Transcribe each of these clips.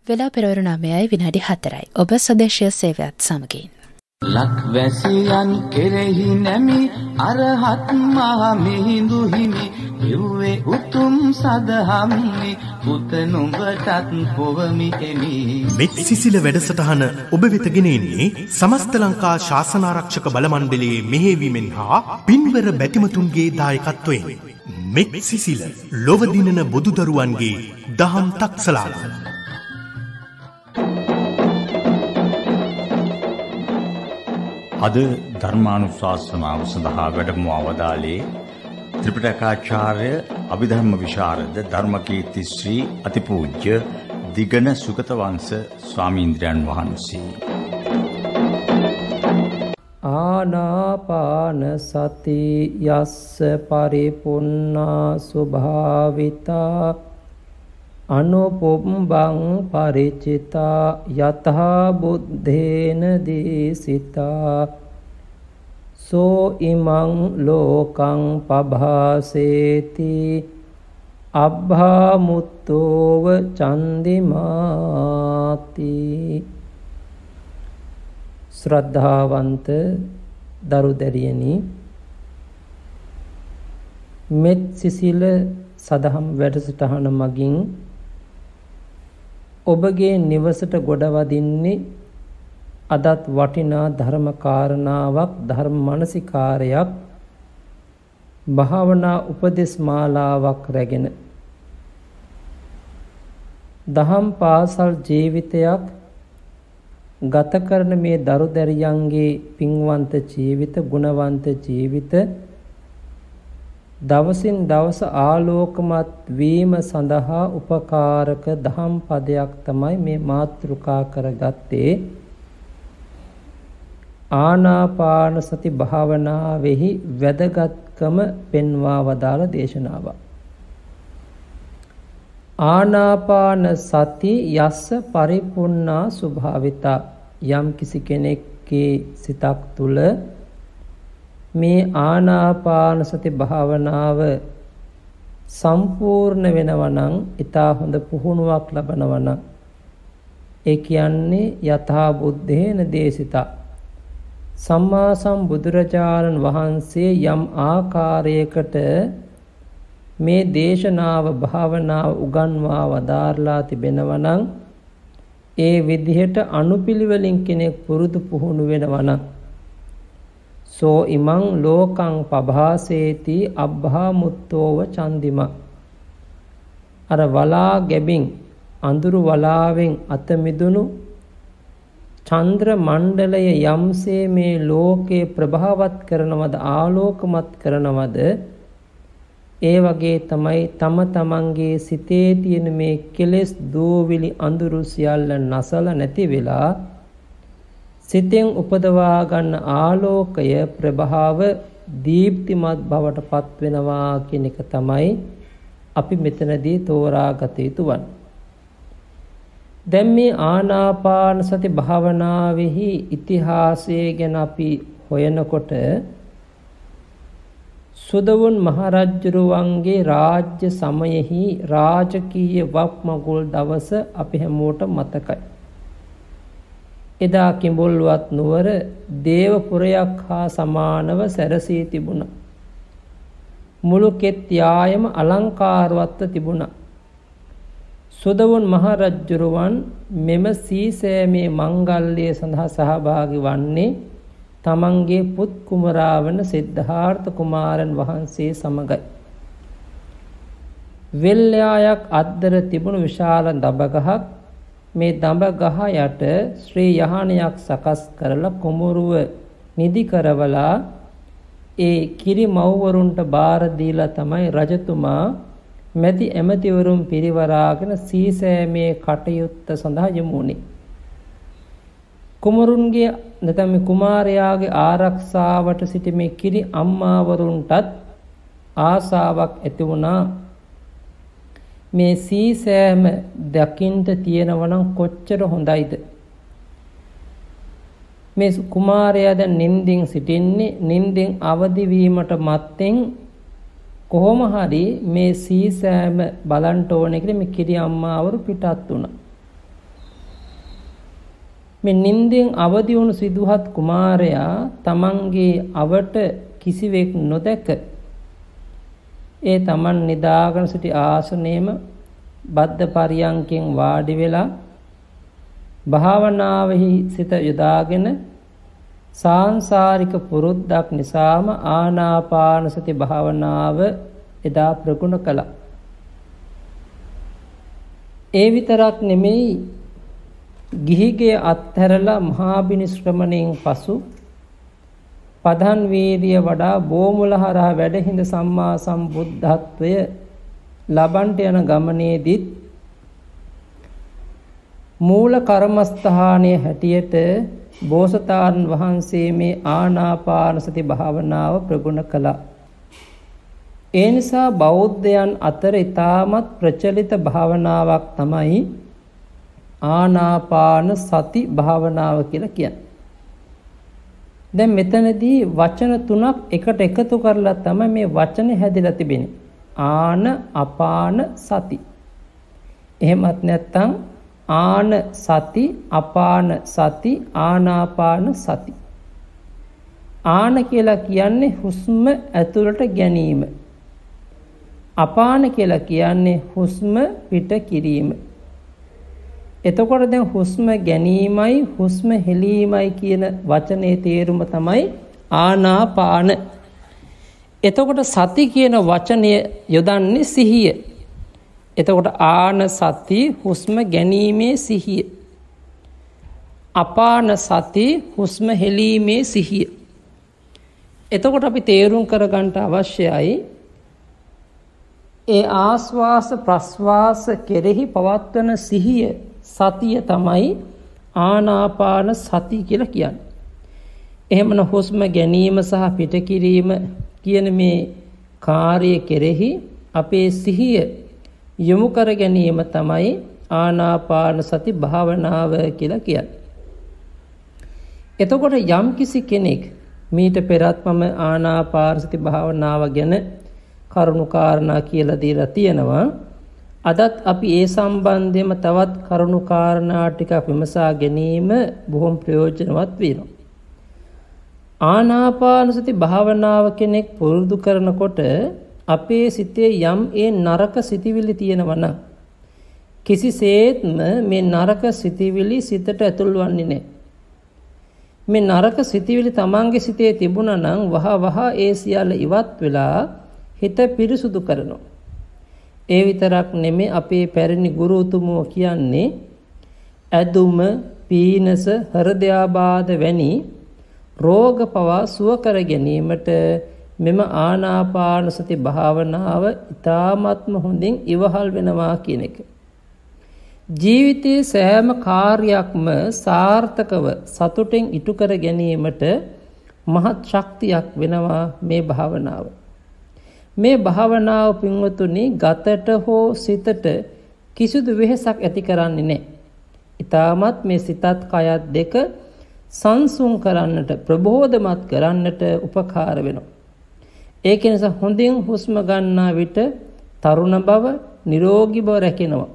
වෙලා පෙරවරු 9යි විනාඩි 4යි. ඔබ ස්වදේශීය සේවයත් සමගින්. ලක්වැසියන් කෙරෙහි නැමි අරහත් මහ මිහිඳු හිමි යුවේ උතුම් සදහම්නි පුත නුඹටත් පොවමි එමි. මෙත් සිසිල වැඩසටහන ඔබ වෙත ගෙන එන්නේ සමස්ත ලංකා ශාසනාරක්ෂක බල මණ්ඩලයේ මෙහෙයවීමෙන් හා පින්වර බැතිමතුන්ගේ දායකත්වයෙන්. මෙත් සිසිල ලොව දිනන බුදුදරුවන්ගේ දහම් තක්සලාන. අද ධර්මානුශාසනාව සඳහා වැඩම අවදාලේ ත්‍රිපිටකාචාර්ය අභිධර්ම විශාරද ධර්මකීර්ති ශ්‍රී අතිපූජ්‍ය දිගන සුගත වංශ ස්වාමීන්ද්‍රයන් වහන්සේ. ආනාපාන සති යස්ස පරිපුන්නා ස්වභාවිතා අනුපුම්බං පරිචිතා යතහා බුද්ධේන දීසිතා සෝ ඉමං ලෝකං පභාසේති අබ්භාමුත්තෝව චන්දිමාති. ශ්‍රද්ධාවන්ත දරු දැරියනි, මෙත් සිසිල සදහම් වැඩසටහන මගින් ඔබගේ නිවසට ගොඩවදින්නේ අදත් වටිනා ධර්ම කාරණාවක්, ධර්ම මානසිකාරයක්, භාවනා උපදේශ මාලාවක් රැගෙන දහම් පාසල් ජීවිතයක් ගත කරන මේ දරු දැරියන්ගේ පින්වන්ත ජීවිත, ගුණවන්ත ජීවිත දවසින් දවස ආලෝකමත් වීම සඳහා උපකාරක දහම් පදයක් තමයි මේ මාතෘකා කරගත්තේ. ආනාපාන සති භාවනාවෙහි වැදගත්කම පෙන්වා වදාළ දේශනාව. ආනාපාන සති යස්ස පරිපුන්නා ස්වභාවිතා. යම් කිසි කෙනෙක්ගේ සිතක් තුළ මේ ආනාපාන සති භාවනාව සම්පූර්ණ වෙනවා නම්, ඊටා හොඳ පුහුණුවක් ලබනවා නම්, ඒ කියන්නේ යථා බුද්ධේන දේශිතා. සම්මා සම්බුදුරජාණන් වහන්සේ යම් ආකාරයකට මේ දේශනාව භාවනාව උගන්වා වදාරලා තිබෙනවා නම්, ඒ විදිහට අනුපිළිවෙලින් කෙනෙක් පුරුදු පුහුණු වෙනවා නම් සෝ ඉමං ලෝකං පභාසේති අබ්භාමුත්තෝව චන්දිමා. අර වලා ගැබින්, අඳුරු වලාවෙන් අත මිදුණු චන්ද්‍ර මණ්ඩලය යම්සේ මේ ලෝකේ ප්‍රභාවත් කරනවද, ආලෝකමත් කරනවද, ඒ වගේ තමයි තම තමන්ගේ සිතේ තියෙන මේ කෙලෙස් දූවිලි අඳුරු සියල්ල නැසල නැති වෙලා සිතෙන් උපදවා ගන්න ආලෝකය, ප්‍රභාව දීප්තිමත් බවට පත් වෙනවා කියන එක තමයි අපි මෙතනදී තෝරාගත යුතු වන්නේ. දැන් මේ ආනාපාන සති භාවනාවෙහි ඉතිහාසය ගැන අපි හොයනකොට සුදවුන් මහරජුරුවන්ගේ රාජ්‍ය සමයෙහි රාජකීය වක්මගුල් දවස අපි හැමෝට මතකයි. එදා කිඹුල්වත් නුවර දේවපුරයක් හා සමානව සැරසී තිබුණා. මුළු කෙත් යායම අලංකාරවත්ව තිබුණා. සුදවුන් මහරජුරුවන් මෙම සීසෑමේ මංගල්‍යය සඳහා සහභාගී වන්නේ තමන්ගේ පුත් කුමරා වන සිද්ධාර්ථ කුමාරන් වහන්සේ සමගයි. වෙල්යායක් අද්දර තිබුණු විශාල දඹගහක්, මේ දඹගහ යට ශ්‍රී යහනයක් සකස් කරලා කුමරුව නිදි කරවලා ඒ කිරි මව්වරුන්ට බාර දීලා තමයි රජතුමා මැති ඇමතිවරුන් පිරිවරාගෙන සීසෑමේ කටයුත්ත සඳහා යොමු වුණේ. කුමරුන්ගේ නැත්නම් කුමාරයාගේ ආරක්ෂාවට සිටි මේ කිරි අම්මාවරුන්ටත් ආසාවක් ඇති වුණා. මේ සීසෑම දකින්ට තියෙනවා නම් කොච්චර හොඳයිද. මේ කුමාරයා දැන් නිින්දින් සිටින්නේ. නිින්දෙන් අවදි වීමට මත්තෙන් කොහොම හරි මේ සීසෑම බලන්ට ඕනේ කියලා මේ කිරි අම්මාවරු පිටත් වුණා. මේ නින්දෙන් අවදි වුණු සිදුහත් කුමාරයා තමන්ගේ අවට කිසිවෙක් නොදැක ඒ තමන් නිදාගෙන සිටි ආසනයේම බද්ධ පරියංකෙන් වාඩි වෙලා භාවනාවෙහි සිත යොදාගෙන සාංසාරික පුරුද්දක් නිසාම ආනාපාන සති භාවනාව එදා ප්‍රගුණ කළා. ඒ විතරක් නෙමෙයි ගිහිගේ අත්හැරලා මහා බිනිශ්‍රමණයෙන් පසු පදන් වීර්ය වඩා බෝමුල හරහා වැඩහිඳ සම්මා සම්බුද්ධත්වය ලබන්ට යන ගමනේදීත් මූල කර්මස්ථානයේ හැටියට බෝසතාණන් වහන්සේ මේ ආනාපාන සති භාවනාව ප්‍රගුණ කළා. ඒ නිසා බෞද්ධයන් අතර ඉතාමත් ප්‍රචලිත භාවනාවක් තමයි ආනාපාන සති භාවනාව කියලා කියන්නේ. දැන් මෙතනදී වචන තුනක් එකට එකතු කරලා තමයි මේ වචන හැදිලා තිබෙන්නේ. ආන අපාන සති. එහෙමත් නැත්නම් ආන සති අපාන සති ආනාපාන සති. ආන කියලා කියන්නේ හුස්ම ඇතුළට ගැනීම. අපාන කියලා කියන්නේ හුස්ම පිට කිරීම. එතකොට දැන් හුස්ම ගැනීමයි හුස්ම හෙලීමයි කියන වචනේ තේරුම තමයි ආනාපාන. එතකොට සති කියන වචනය යොදන්නේ සිහිය. එතකොට ආන සති හුස්ම ගැනීමේ සිහිය. අපාන සති හුස්ම හෙලීමේ සිහිය. එතකොට අපි තේරුම් කරගන්න අවශ්‍යයි ඒ ආස්වාස ප්‍රස්වාස කෙරෙහි පවත්වන සිහිය සතිය තමයි ආනාපාන සති කියලා කියන්නේ. එහෙමනම් හුස්ම ගැනීම සහ පිටකිරීම කියන මේ කාර්ය කෙරෙහි අපේ සිහිය යොමු කර ගැනීම තමයි ආනාපාන සති භාවනාව කියලා කියන්නේ. එතකොට යම් කිසි කෙනෙක් මීට පෙරත් මම ආනාපාන සති භාවනාව ගැන කරුණු කාරණා කියලා දීලා තියෙනවා. අදත් අපි ඒ සම්බන්ධයෙන්ම තවත් කරුණු කාරණා ටිකක් විමසා ගැනීම බොහොම ප්‍රයෝජනවත් වෙනවා. ආනාපාන සති භාවනාව කෙනෙක් පුරුදු කරනකොට අපේ සිතේ යම් ඒ නරක සිතිවිලි තියෙනවා නම් කිසිසේත්ම මේ නරක සිතිවිලි සිතට ඇතුල් වන්නේ නැහැ. මේ නරක සිතිවිලි තමන්ගේ සිතේ තිබුණා නම් වහ ඒ සියල්ල ඉවත් වෙලා හිත පිරිසුදු කරනවා. ඒ විතරක් නෙමෙයි අපේ පැරණි ගුරු උතුමෝ කියන්නේ ඇදුම, පීනස, හෘදයාබාධ වැනි රෝග පවා සුව කර ගැනීමට මෙම ආනාපාන සති භාවනාව ඉතාමත්ම හොඳින් ඉවහල් වෙනවා කියන එක. ජීවිතයේ සෑම කාර්යයක්ම සාර්ථකව සතුටින් ඉටු කර ගැනීමට මහත් ශක්තියක් වෙනවා මේ භාවනාව. මේ භාවනාව පින්වතුනි ගතට හෝ සිතට කිසිදු වෙහෙසක් ඇති කරන්නේ නැහැ. ඊටමත් මේ සිතත් කයත් දෙක සංසුන් කරන්නට ප්‍රබෝධමත් කරන්නට උපකාර වෙනවා. ඒක නිසා හොඳින් හුස්ම ගන්නා විට තරුණ බව, නිරෝගී බව රැකෙනවා.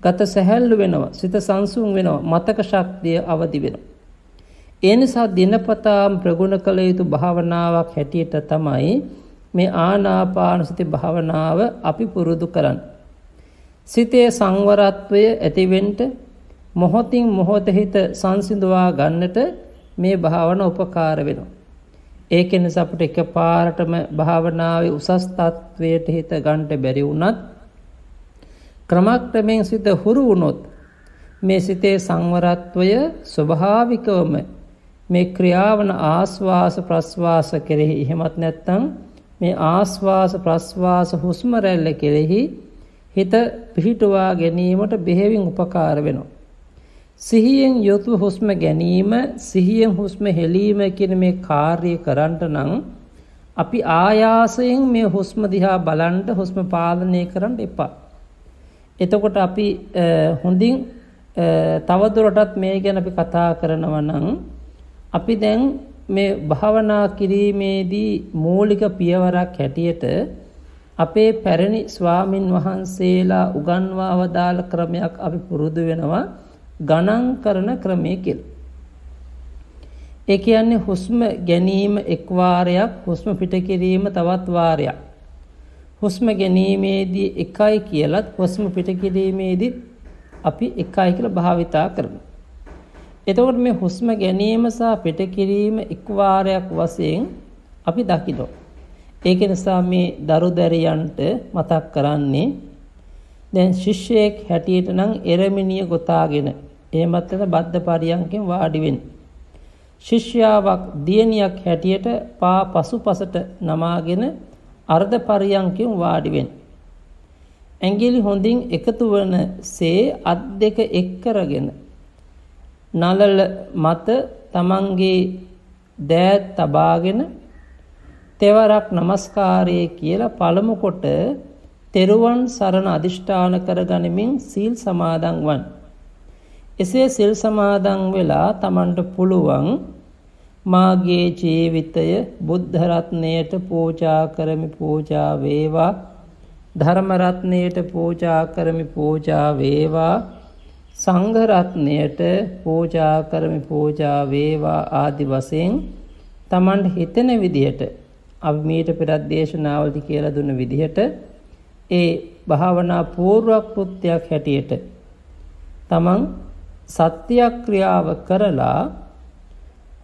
ගත සැහැල්ලු වෙනවා, සිත සංසුන් වෙනවා, මතක ශක්තිය අවදි වෙනවා. ඒ නිසා දිනපතාම ප්‍රගුණ කළ යුතු භාවනාවක් හැටියට තමයි මේ ආනාපාන සති භාවනාව අපි පුරුදු කරන්නේ. සිතේ සංවරත්වය ඇතිවෙන්න මොහොතින් මොහොත හිත සංසිඳවා ගන්නට මේ භාවන උපකාර වෙනවා. ඒක නිසා අපිට එකපාරටම භාවනාවේ උසස් තත්වයට හිත ගන්න බැරි වුණත් ක්‍රමක්‍රමයෙන් සිත හුරු වුණොත් මේ සිතේ සංවරත්වය ස්වභාවිකවම මේ ක්‍රියාවන ආස්වාස ප්‍රස්වාස කෙරෙහි එහෙමත් නැත්නම් මේ ආස්වාස ප්‍රස්වාස හුස්ම රැල්ල කෙරෙහි හිත පිහිටුවා ගැනීමට බෙහෙවින් උපකාර වෙනවා. සිහියෙන් යොත්ව හුස්ම ගැනීම, සිහියෙන් හුස්ම හෙලීම කියන මේ කාර්යය කරන්නට නම් අපි ආයාසයෙන් මේ හුස්ම දිහා බලන්න, හුස්ම පාලනය කරන්න එපා. එතකොට අපි හොඳින් තවදුරටත් මේ ගැන අපි කතා කරනවා නම් අපි දැන් මේ භාවනා කිරීමේදී මූලික පියවරක් හැටියට අපේ පැරණි ස්වාමින් වහන්සේලා උගන්වා වදාළ ක්‍රමයක් අපි පුරුදු වෙනවා ගණන් කරන ක්‍රමය කියලා. ඒ කියන්නේ හුස්ම ගැනීම එක් වාරයක්, හුස්ම පිට කිරීම තවත් වාරයක්. හුස්ම ගැනීමේදී එකයි කියලත් හුස්ම පිට කිරීමේදී අපි එකයි කියලා භාවිතා කරනවා. එතකොට මේ හුස්ම ගැනීම සහ පිට කිරීම එක් වාරයක් වශයෙන් අපි දකිනවා. ඒක නිසා මේ දරුදැරියන්ට මතක් කරන්නේ දැන් ශිෂ්‍යයෙක් හැටියට නම් එරමිනිය ගොතාගෙන එහෙමත් නැත්නම් බද්ධ පරියන්කෙන් වාඩි වෙන්න. ශිෂ්‍යාවක් දියණියක් හැටියට පා පසුපසට නමාගෙන අර්ධ පරියන්කෙන් වාඩි වෙන්න. ඇඟිලි හොඳින් එකතු වනසේ අත් දෙක එක් කරගෙන නළල මත තමන්ගේ දෑත් තබාගෙන තෙවරක් නමස්කාරය කියලා පළමු කොට තෙරුවන් සරණ අදිෂ්ඨාන කරගනිමින් සීල් සමාදන් වන්. එසේ සීල් සමාදන් වෙලා තමන්ට පුළුවන් මාගේ ජීවිතය බුද්ධ රත්නයට පූජා කරමි පූජා වේවා, ධර්ම රත්නයට පූජා කරමි පූජා වේවා, සංඝ රත්නයට පූජා කරමි පූජා වේවා ආදි වශයෙන් තමන්ට හිතෙන විදිහට අපි මීට පෙරත් දේශනාවලදී කියලා දුන්න විදිහට ඒ භාවනා පූර්ව කෘත්‍යයක් හැටියට තමන් සත්‍යක්‍රියාව කරලා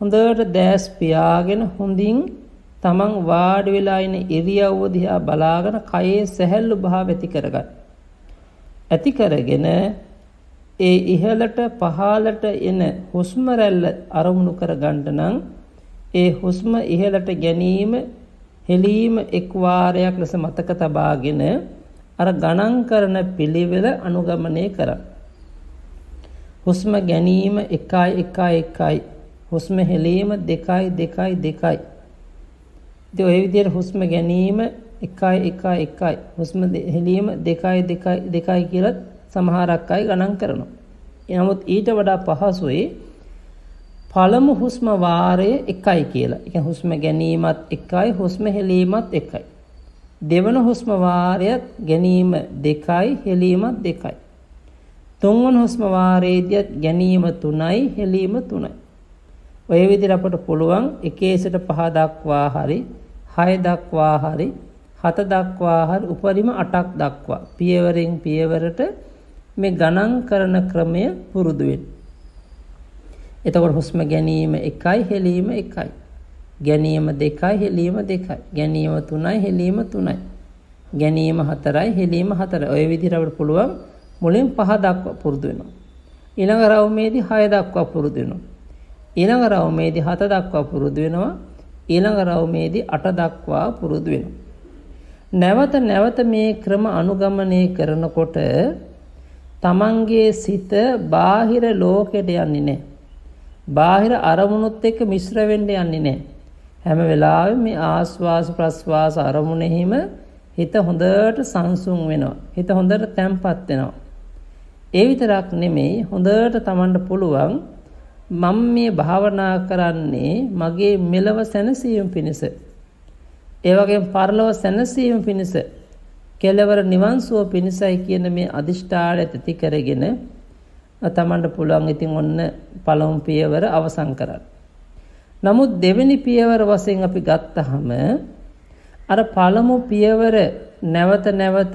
හොඳට දැස් පියාගෙන හොඳින් තමන් වාඩි වෙලා ඉන ඉරියව්ව දිහා බලාගෙන කයේ සැහැල්ලු භාව ඇති කරගන්න. ඇති කරගෙන ඒ ඉහළට පහළට එන හුස්ම රැල්ල අරමුණු කරගන්න නම් ඒ හුස්ම ඉහළට ගැනීම හෙලීම එක් වාරයක් ලෙස මතක තබාගෙන අර ගණන් කරන පිළිවෙල අනුගමනය කරන්න. හුස්ම ගැනීම 1 1 1යි. හුස්ම හෙලීම 2 2 2යි. ඉතින් ඔය විදිහට හුස්ම ගැනීම 1 1 1යි. හුස්ම හෙලීම 2 2 2යි කියලා සමහරක් අය ගණන් කරනවා. නමුත් ඊට වඩා පහසුයි පළමු හුස්ම වාරය 1යි කියලා. ඒ කියන්නේ හුස්ම ගැනීමත් 1යි, හුස්ම හෙලීමත් 1යි. දෙවන හුස්ම වාරයත් ගැනීම 2යි, හෙලීමත් 2යි. තුන්වන හුස්ම වාරයේදී ගැනීම 3යි, හෙලීම 3යි. ඔය විදිහට අපට පුළුවන් 1 සිට 5 දක්වා හරි, 6 දක්වා හරි, 7 දක්වා හරි, උපරිම 8ක් දක්වා පියවරෙන් පියවරට මේ ගණන් කරන ක්‍රමය පුරුදු වෙන්න. එතකොට හුස්ම ගැනීම 1යි, හෙලීම 1යි. ගැනීම 2යි, හෙලීම 2යි. ගැනීම 3යි, හෙලීම 3යි. ගැනීම 4යි, හෙලීම 4යි. ඔය විදිහට අපිට පුළුවන් මුලින් 5 දක්වා පුරුදු වෙනවා. ඊළඟ රවුමේදී 6 දක්වා පුරුදු වෙනවා. ඊළඟ රවුමේදී 7 දක්වා පුරුදු වෙනවා. ඊළඟ රවුමේදී 8 දක්වා පුරුදු වෙනවා. නැවත නැවත මේ ක්‍රම අනුගමනය කරනකොට තමන්ගේ සිත බාහිර ලෝකයට යන්නේ නැහැ. බාහිර අරමුණුත් එක්ක මිශ්‍ර වෙන්න යන්නේ නැහැ. හැම වෙලාවෙම මේ ආස්වාස ප්‍රස්වාස අරමුණෙහිම හිත හොඳට සංසුන් වෙනවා. හිත හොඳට තැම්පත් වෙනවා. ඒ විතරක් නෙමෙයි හොඳට තමන්ට පුළුවන් මම මේ භාවනා කරන්නේ මගේ මෙලව සැනසීම පිණිස. ඒ වගේම පරලොව සැනසීම පිණිස, කෙලවර නිවන් සුව පිණිසයි කියන මේ අදිෂ්ඨානය ඇති කරගෙන තමන්ට පුළුවන් ඉතින් ඔන්න පළමු පියවර අවසන් කරන්න. නමුත් දෙවෙනි පියවර වශයෙන් අපි ගත්තහම අර පළමු පියවර නැවත නැවත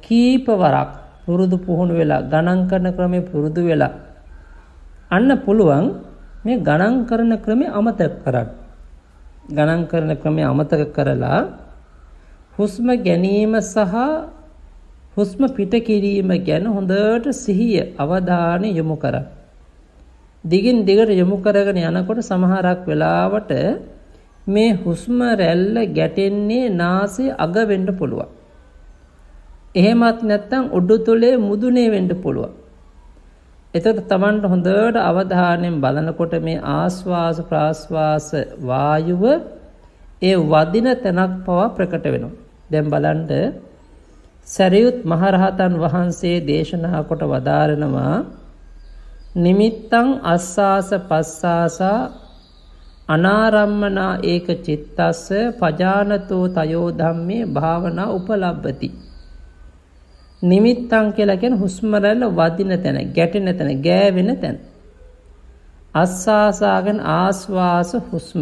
කීප වරක් පුරුදු පුහුණු වෙලා ගණන් කරන ක්‍රමේ පුරුදු වෙලා අන්න පුළුවන් මේ ගණන් කරන ක්‍රමේ අමතක කරන්න. ගණන් කරන ක්‍රමේ අමතක කරලා හුස්ම ගැනීම සහ හුස්ම පිට කිරීම ගැන හොඳට සිහිය අවධානය යොමු කරන්න. දිගින් දිගට යොමු කරගෙන යනකොට සමහරක් වෙලාවට මේ හුස්ම රැල්ල ගැටෙන්නේ නාසයේ අග වෙන්න පුළුවන්. එහෙමත් නැත්නම් උඩුතොලේ මුදුනේ වෙන්න පුළුවන්. එතකොට තමන්ට හොඳට අවධානයෙන් බලනකොට මේ ආස්වාස ප්‍රාස්වාස වායුව ඒ වදින තැනක් පවා ප්‍රකට වෙනවා. දැන් බලන්න සරියුත් මහරහතන් වහන්සේ දේශනා කොට වදාරනවා නිමිත්තං අස්සාස පස්සාසා අනාරම්මනා ඒක චිත්තස්ස පජානතෝ තයෝ ධම්මේ භාවනා උපලබ්බති. නිමිත්තං කියලා කියන්නේ හුස්ම රැල්ල වදින තැන, ගැටෙන තැන, ගෑවෙන තැන. අස්වාසාගෙන ආස්වාස හුස්ම.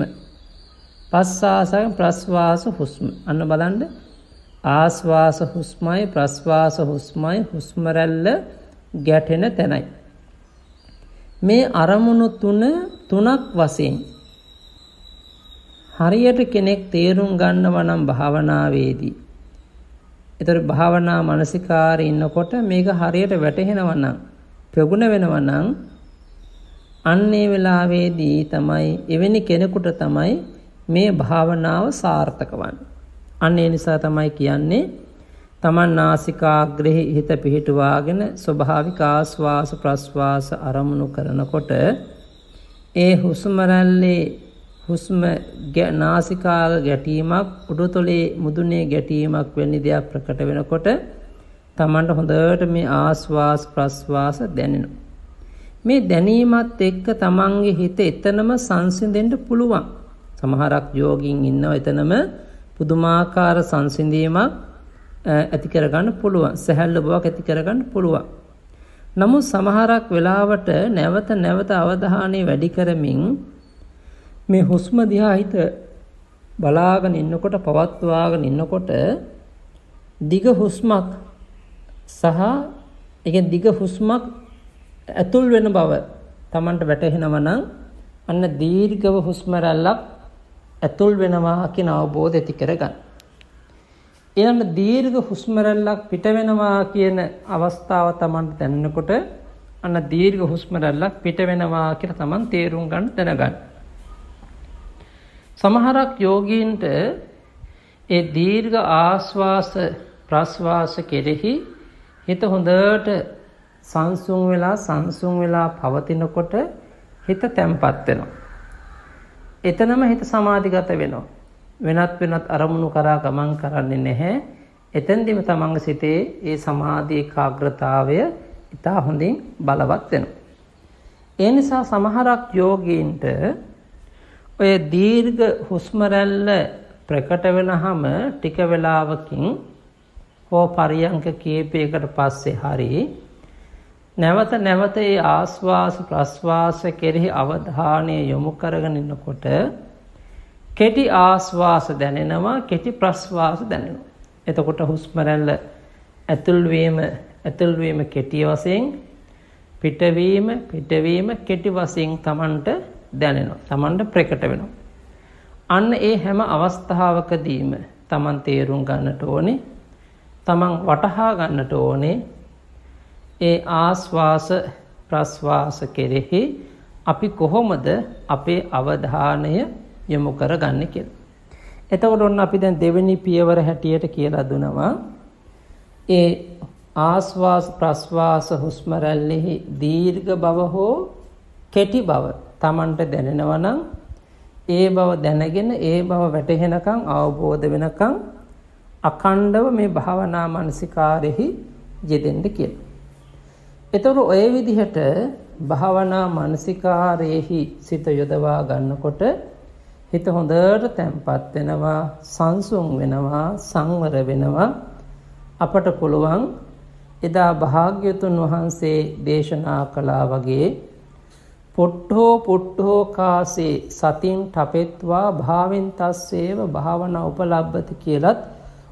පස්වාසාගෙන ප්‍රස්වාස හුස්ම. අන්න බලන්න. ආස්වාස හුස්මයි ප්‍රස්වාස හුස්මයි හුස්ම රැල්ල ගැටෙන තැනයි. මේ අරමුණු තුනක් වශයෙන් හරියට කෙනෙක් තේරුම් ගන්නවා නම් භාවනාවේදී. ඒතර භාවනා මානසිකාරේ ඉන්නකොට මේක හරියට වැටහෙනවා නම් ප්‍රගුණ වෙනවා නම් අන්නේ වෙලාවේදී තමයි එවැනි කෙනෙකුට තමයි මේ භාවනාව සාර්ථක වන්නේ. අන්න ඒ නිසා තමයි කියන්නේ තමන් නාසිකාග්‍රේ හිත පිහිටුවාගෙන ස්වභාවික ආස්වාස ප්‍රස්වාස අරමුණු කරනකොට ඒ හුස්ම රැල්ලේ හුස්ම නාසිකාග ගැටීමක් උඩුතොලේ මුදුනේ ගැටීමක් වැනි දෙයක් ප්‍රකට වෙනකොට තමන්ට හොඳට මේ ආස්වාස් ප්‍රස්වාස දැනෙනවා. මේ දැනීමත් එක්ක තමන්ගේ හිත එතනම සංසිඳෙන්න පුළුවන්. සමහරක් යෝගීන් ඉන්නවා එතනම පුදුමාකාර සංසිඳීමක් ඇති කරගන්න පුළුවන්. සැහැල්ලු බවක් ඇති කරගන්න පුළුවන්. නමුත් සමහරක් වෙලාවට නැවත නැවත අවධානය වැඩි කරමින් මේ හුස්ම දිහා හිත බලාගෙන ඉන්නකොට පවත්වාගෙන ඉන්නකොට දිග හුස්මක් සහ ඒකෙන් දිග හුස්මක් ඇතුල් වෙන බව Tamanට වැටහෙනවා නම් අන්න දීර්ඝව හුස්ම රැල්ලක් ඇතුල් වෙනවා කියන අවබෝධය ඇති කරගන්න. ඊළඟ දීර්ඝ හුස්ම රැල්ලක් පිට වෙනවා කියන අවස්ථාව Tamanට දැනෙනකොට අන්න දීර්ඝ හුස්ම රැල්ලක් පිට වෙනවා කියලා Taman තේරුම් ගන්න දැනගන්න. සමහරක් යෝගීන්ට ඒ දීර්ඝ ආස්වාස ප්‍රස්වාස කෙරෙහි හිත හොඳට සංසුන් වෙලා පවතිනකොට හිත තැම්පත් වෙනවා. එතනම හිත සමාධිගත වෙනවා. වෙනත් අරමුණු කරා ගමන් කරන්නේ නැහැ. එතෙන්දිම තමන්ගේ සිතේ ඒ සමාධි ඒකාග්‍රතාවය ඉතා හොඳින් බලවත් වෙනවා. ඒ නිසා සමහරක් යෝගීන්ට ඔය දීර්ඝ හුස්ම රැල්ල ප්‍රකට වෙනහම ටික වෙලාවකින් හෝ පරියන්ක කීපයකට පස්සේ හරි නැවත ඒ ආස්වාස ප්‍රස්වාස කෙරෙහි අවධානය යොමු කරගෙන ඉන්නකොට කෙටි ආස්වාස දැනෙනවා, කෙටි ප්‍රස්වාස දැනෙනවා. එතකොට හුස්ම රැල්ල ඇතුල් වීම කෙටි වශයෙන්, පිටවීම කෙටි වශයෙන් Tamanට දැනෙනවා. Tamanට ප්‍රකට වෙනවා. අන්න ඒ හැම අවස්ථාවකදීම Taman තේරුම් ගන්නට ඕනේ, Taman වටහා ගන්නට ඕනේ ඒ ආස්වාස ප්‍රස්වාස කෙරෙහි අපි කොහොමද අපේ අවධානය යොමු කරගන්නේ කියලා. එතකොට ඔන්න අපි දැන් දෙවෙනි පියවර හැටියට කියලා දුනවා. ඒ ආස්වාස ප්‍රස්වාස හුස්ම රැල්ලෙහි දීර්ඝ බව හෝ කෙටි බව Tamanට දැනෙනවා නම් ඒ බව දැනගෙන ඒ බව වැටහෙනකම් අවබෝධ වෙනකම් අඛණ්ඩව මේ භාවනා මානසිකාරෙහි යෙදෙන්න කියලා. එතකොට ඔය විදිහට භාවනා මානසිකාරයේහි සිත යොදවා ගන්නකොට හිත හොඳට තැම්පත් වෙනවා, සංසුන් වෙනවා, සංවර වෙනවා. අපට පුළුවන් එදා භාග්‍යවතුන් වහන්සේ දේශනා කළා වගේ පුට්ඨෝ කාසේ සතින් ඨපෙත්වා භාවෙන් තස්සේව භාවනා උපලබ්ධති කියලත්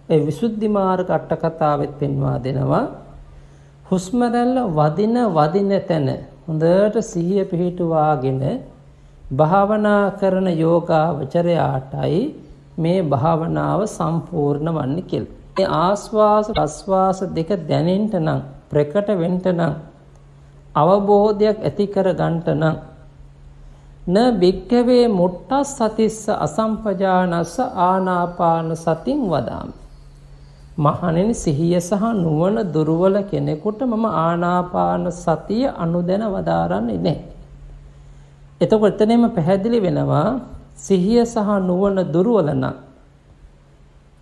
ඒ විසුද්ධි මාර්ග අට කතාවෙත් පෙන්වා දෙනවා. හුස්ම රැල්ල වදින තැන හොඳට සිහිය පිහිටුවාගෙන භාවනා කරන යෝගාවචරයාටයි මේ භාවනාව සම්පූර්ණ වන්නේ කියලා. මේ ආස්වාස ප්‍රස්වාස දෙක දැනෙන්න නම්, ප්‍රකට වෙන්න නම්, අවබෝධයක් ඇති කර ගන්නට නම් න බික්කවේ මුට්ටස් සතිස්ස අසම්පජානස්ස ආනාපාන සතින් වදාමි. මහණෙනි, සිහිය සහ නුවණ දුර්වල කෙනෙකුට මම ආනාපාන සතිය අනුදැන වදාරන්නේ නැහැ. එතකොට එතනෙම පැහැදිලි වෙනවා සිහිය සහ නුවණ දුර්වල නම්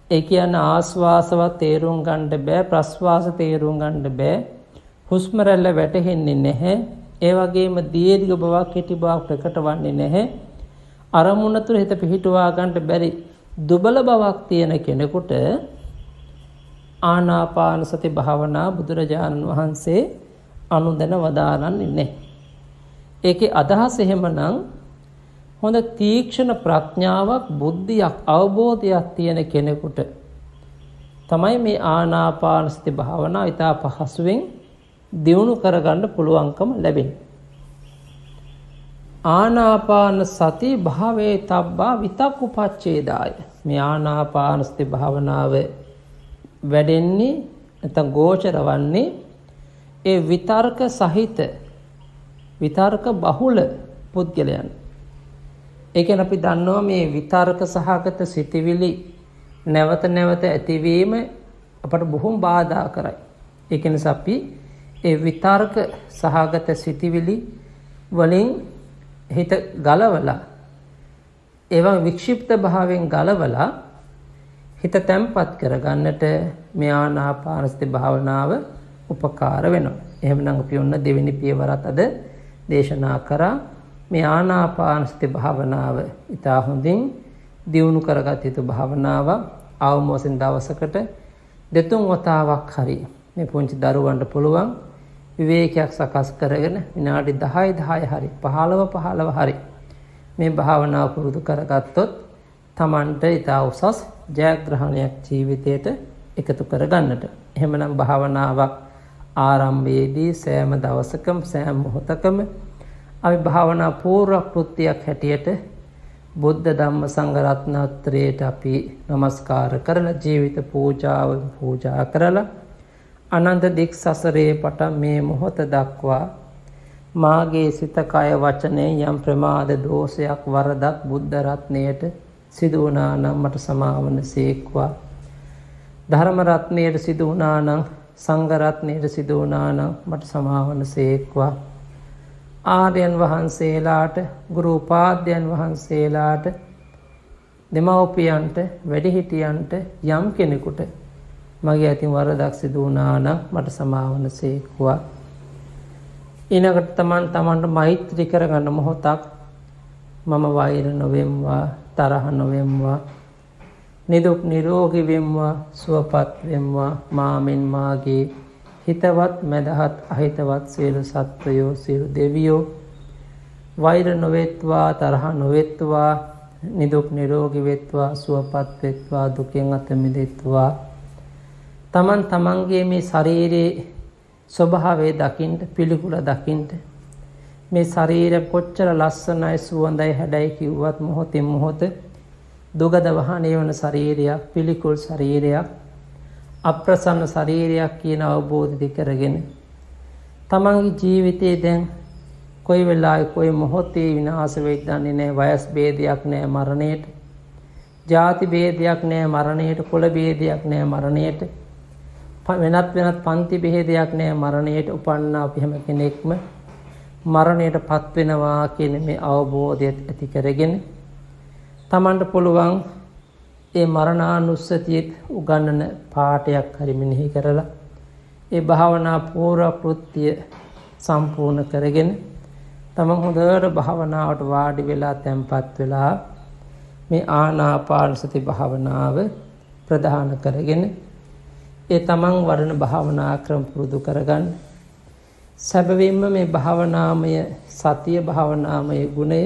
ඒ කියන්නේ ආස්වාසවත් තේරුම් ගන්න බෑ, ප්‍රස්වාස තේරුම් ගන්න බෑ, හුස්ම රැල්ල වැටෙන්නේ නැහැ, ඒ වගේම දීර්ඝ බවක් කෙටි බවක් ප්‍රකට වන්නේ නැහැ, අරමුණ තුළ හිත පිහිටුවා ගන්න බැරි දුබල බවක් තියෙන කෙනෙකුට ආනාපාන සති භාවනා බුදුරජාණන් වහන්සේ අනුදැන වදාරන්නේ නැහැ. ඒකේ අදහස එහෙමනම් හොඳ තීක්ෂණ ප්‍රඥාවක් බුද්ධියක් අවබෝධයක් තියෙන කෙනෙකුට තමයි මේ ආනාපාන සති භාවනාව ඉතා පහසුවෙන් දියුණු කරගන්න පුළුවන්කම ලැබෙන්නේ. ආනාපාන සති භාවේ තබ්බා විතක්කුපච්ඡේදාය. මේ ආනාපාන සති භාවනාව වැඩෙන්නේ නැත්නම් ගෝචරවන්නේ ඒ විතර්ක සහිත විතර්ක බහුල පුද්ගලයන්. ඒ කියන්නේ අපි දන්නවා මේ විතර්ක සහගත සිටිවිලි නැවත නැවත ඇතිවීම අපට බොහොම බාධා කරයි. ඒක නිසා අපි ඒ විතර්ක සහගත සිටිවිලි වලින් හිත ගලවලා ඒවා වික්ෂිප්ත භාවයෙන් ගලවලා හිත තැම්පත් කරගන්නට මේ ආනාපාන සති භාවනාව උපකාර වෙනවා. එහෙමනම් අපි ඔන්න දෙවෙනි පියවරත් අද දේශනා කරා. මේ ආනාපාන සති භාවනාව ඉතා හොඳින් දියුණු කරගත යුතු භාවනාවක්. අවම වශයෙන් දවසකට 2-3 වතාවක් හරි මේ පුංචි දරුවන්ට පුළුවන් විවේකයක් සකස් කරගෙන විනාඩි 10 හරි 15 හරි මේ භාවනාව පුරුදු කරගත්තොත් Tamanට ඉතා උසස් ජයග්‍රහණයක් ජීවිතයට එකතු කරගන්නට. එහෙමනම් භාවනාවක් ආරම්භයේදී සෑම දවසකම සෑම මොහොතකම අපි භාවනා පූර්ව කෘත්‍යයක් හැටියට බුද්ධ ධම්ම සංඝ රත්නත්‍රයට අපි নমස්කාර කරලා ජීවිත පූජාව පූජා කරලා අනන්ත දික් සසරේ පටන් මේ මොහොත දක්වා මාගේ සිත කය වචනේ යම් ප්‍රමාද දෝෂයක් වරදක් බුද්ධ රත්නයට සිදු වුණා නම් මට සමාවන සේක්වා. ධර්ම රත්නයට සිදු වුණා නම් සංඝ රත්නයට සිදු වුණා නම් මට සමාවන සේක්වා. ආර්යයන් වහන්සේලාට ගුරු උපාධ්‍යයන් වහන්සේලාට දෙමව්පියන්ට වැඩිහිටියන්ට යම් කෙනෙකුට මගේ අතින් වරදක් සිදු වුණා නම් මට සමාවන සේක්වා. ඊනකට තමන්ට මෛත්‍රී කරගන්න මොහොතක් මම වෛර නොවෙම්වා තරහ නොවෙම්වා නිදුක් නිරෝගී වෙම්වා සුවපත් වෙම්වා මාමින් මාගේ හිතවත් මදහත් අහිතවත් සියලු සත්වයෝ සියලු දෙවියෝ වෛර නොවෙත්වා තරහ නොවෙත්වා නිදුක් නිරෝගී වෙත්වා සුවපත් වෙත්වා දුකෙන් අත මිදෙත්වා. තමන්ගේ මේ ශරීරයේ ස්වභාවය දකින්න පිළිකුල දකින්න මේ ශරීරය කොච්චර ලස්සනයි සුවඳයි හැඩයි කිව්වත් මොහොතින් මොහොත දුගද වහනේ වන ශරීරයක් පිළිකුල් ශරීරයක් අප්‍රසන්න ශරීරයක් කියන අවබෝධය කරගෙන තමන්ගේ ජීවිතයේ දැන් කොයි වෙලාවෙ කොයි මොහොතේ විනාශ වෙයිද දන්නේ නැහැ. වයස් ભેදයක් නැහැ මරණයට, ජාති ભેදයක් නැහැ මරණයට, කුල ભેදයක් නැහැ මරණයට, වෙනත් පන්ති ભેදයක් නැහැ මරණයට. උපන්නා අපි හැම කෙනෙක්ම මරණයට පත් වෙනවා කියන මේ අවබෝධය ඇති කරගෙන තමන්ට පුළුවන් ඒ මරණානුස්සතිය උගන්නන පාඩයක් හරි මෙනෙහි කරලා ඒ භාවනා පූර්ව කෘත්‍ය සම්පූර්ණ කරගෙන තමන් හොඳට භාවනාවට වාඩි වෙලා තැම්පත් වෙලා මේ ආනාපාන සති භාවනාව ප්‍රධාන කරගෙන ඒ තමන් වඩන භාවනා ක්‍රම පුරුදු කරගන්න. සැබවින්ම මේ භාවනාමය සතිය භාවනාමය ගුණය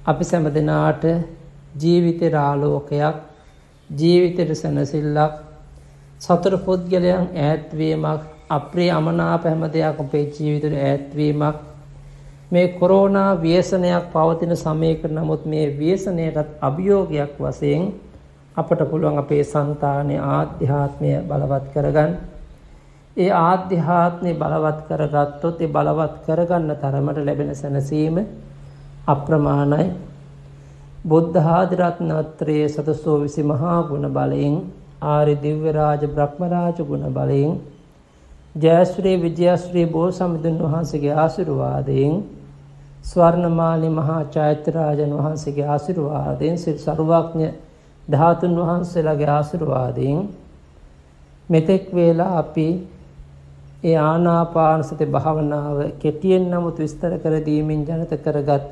අපි සෑම දිනාට ජීවිතේ ආලෝකයක්, ජීවිතේ සනසිල්ලක්, සතර පුද්ගලයන් ඈත්වීමක්, අප්‍රිය අමනාප හැම දෙයක් අපේ ජීවිතේ ඈත්වීමක්. මේ කොරෝනා ව්‍යසනයක් පවතින සමයක නමුත් මේ ව්‍යසනයටත් අභියෝගයක් වශයෙන් අපට පුළුවන් අපේ సంతානයේ ආධ්‍යාත්මය බලවත් කරගන්න. ඒ ආධ්‍යාත්මය බලවත් කරගත්තොත් ඒ බලවත් කරගන්න තරමට ලැබෙන සැනසීම අප්‍රමාණයි. බුද්ධ ආදී රත්නත්‍රයේ සතසෝ විසි මහා ගුණ බලයෙන්, ආර්ය දිව්‍ය රාජ බ්‍රහ්ම රාජ ගුණ බලයෙන්, ජයශ්‍රී විජයශ්‍රී බෝසත්තුන් වහන්සේගේ ආශිර්වාදයෙන්, ස්වර්ණමාලි මහා චෛත්‍යරාජන් වහන්සේගේ ආශිර්වාදයෙන්, සිල් සර්වඥ ධාතුන් වහන්සේලාගේ ආශිර්වාදයෙන් මෙතෙක් වේලා අපි ඒ ආනාපාන සති භාවනාව කෙටියෙන් නමුත් විස්තර කර දීමින් ජනිත කරගත්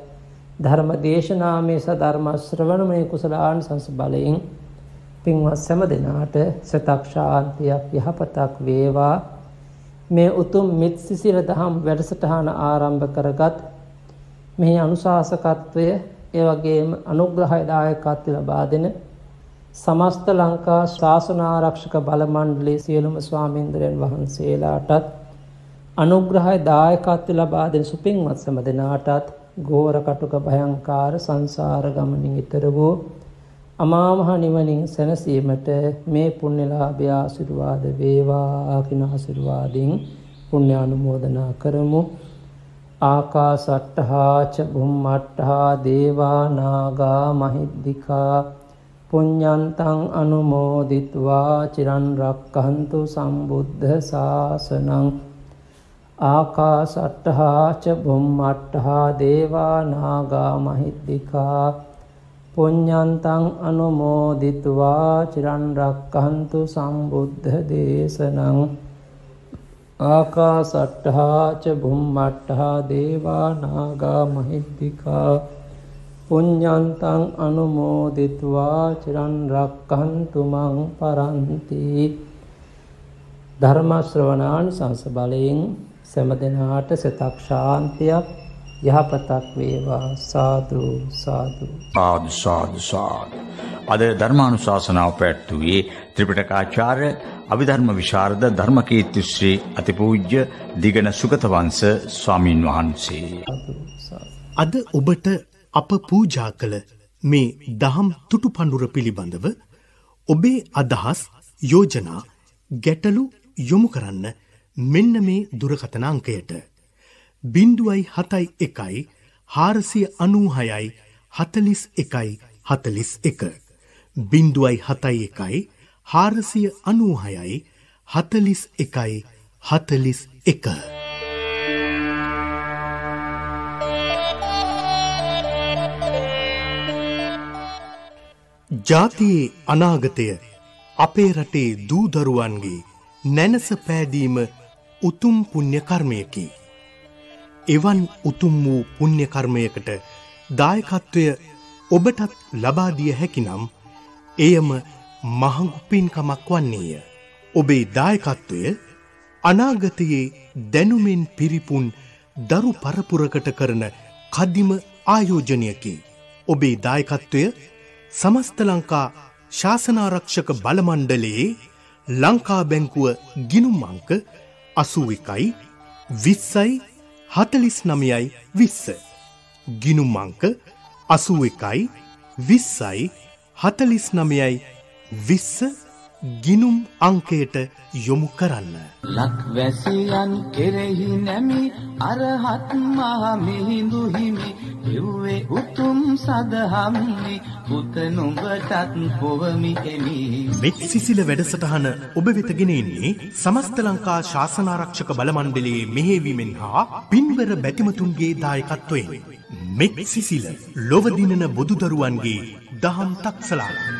ධර්ම දේශනාමය සධර්ම ශ්‍රවණමය කුසලානිසංස බලයෙන් පින්වත් සෑම දිනාට සතක් ශාන්තියක් යහපතක් වේවා. මේ උතුම් මෙත් සිසිල දහම් වැඩසටහන ආරම්භ කරගත් මෙහි අනුශාසකත්වය ඒ වගේම අනුග්‍රහය දායකත්වය ලබා දෙන සමස්ත ලංකා ශාසනාරක්ෂක බල මණ්ඩලයේ සියලුම ස්වාමීන්ද්‍රයන් වහන්සේලාටත් අනුග්‍රහය දායකත්වය ලබා දෙන සුපින්වත් සෑම දිනාටත් ගෝර කටුක භයංකාර සංසාර ගමනින් ඈතර වූ අමා මහ නිවනින් සැනසීමට මේ පුණ්‍යලාභය ආශිර්වාද වේවා කින ආශිර්වාදින් පුණ්‍ය අනුමෝදනා කරමු. ආකාසට්ඨා ච බුම්මට්ඨා දේවා නාග මහිද්దికා පුඤ්ඤන්තං අනුමෝදිත්වා චිරන් රක්ඛන්තු සම්බුද්ධ ශාසනං. ආකාසට්ඨා ච බුම්මට්ඨා දේවා නාග මහිද්దికා පුඤ්ඤන්තං අනුමෝදිත්වා චිරන් රක්ඛන්තු සම්බුද්ධ දේශනං. ආකාසට්ඨා ච බුම්මට්ඨා දේවා නාග මහිද්దికා පුඤ්ඤන්තං අනුමෝදිත්වා චිරන් රක්ඛන්තු මං පරන්ති. ධර්ම ශ්‍රවණානිසංස බලයෙන් සෑම දිනාට සිතක් ශාන්තියක් යහපතක් වේවා. සාදු සාදු සාදු සාදු සාදු. අද ධර්මානුශාසනාව පැවැත්වුවේ ත්‍රිපිටකාචාර්ය අභිධර්ම විශාරද ධර්මකීර්ති ශ්‍රී අතිපූජ්‍ය දිගන සුගතවංශ ස්වාමින් වහන්සේ. අද ඔබට අප පූජා කළ මේ දහම් තුටුපඬුර පිළිබඳව ඔබේ අදහස් යෝජනා ගැටලු යොමු කරන්න මෙන්න මේ දුරකථන අංකයට 071 496 41 41 071 496 41 41. ජාතියේ අනාගතය අපේ රටේ දූ දරුවන්ගේ නැනස පෑදීම උතුම් පුණ්‍ය කර්මයකි. එවන් උතුම් වූ පුණ්‍ය කර්මයකට දායකත්වය ඔබටත් ලබා දිය හැකිනම් එයම මහඟු පින්කමක් වන්නේය. ඔබේ දායකත්වය අනාගතයේ දැනුමින් පිරිපුන් දරු පරපුරකට කරන කදිම ආයෝජනයකි. ඔබේ දායකත්වය සමස්ත ලංකා ශාසනාරක්ෂක බල මණ්ඩලයේ ලංකා බැංකුව ගිණුම් අංක 81 20 49 20 ගිණුම් අංක 81 20 49 20 ගිණුම් අංකයට යොමු කරන්න. ලක්වැසියන් කෙරෙහි නැමි අරහත් මහ මිහිඳු හිමි දෙව්වේ උතුම් සදහම්නි පුත නුඹටත් පොවමි එමි. මෙත් සිසිල වැඩසටහන ඔබ වෙත ගෙන එන්නේ සමස්ත ලංකා ශාසනාරක්ෂක බල මණ්ඩලයේ මෙහෙයවීමෙන් හා පින්වර බැතිමතුන්ගේ දායකත්වයෙන්. මෙත් සිසිල ලොව දිනන බුදුදරුවන්ගේ දහම් තක්සලාන.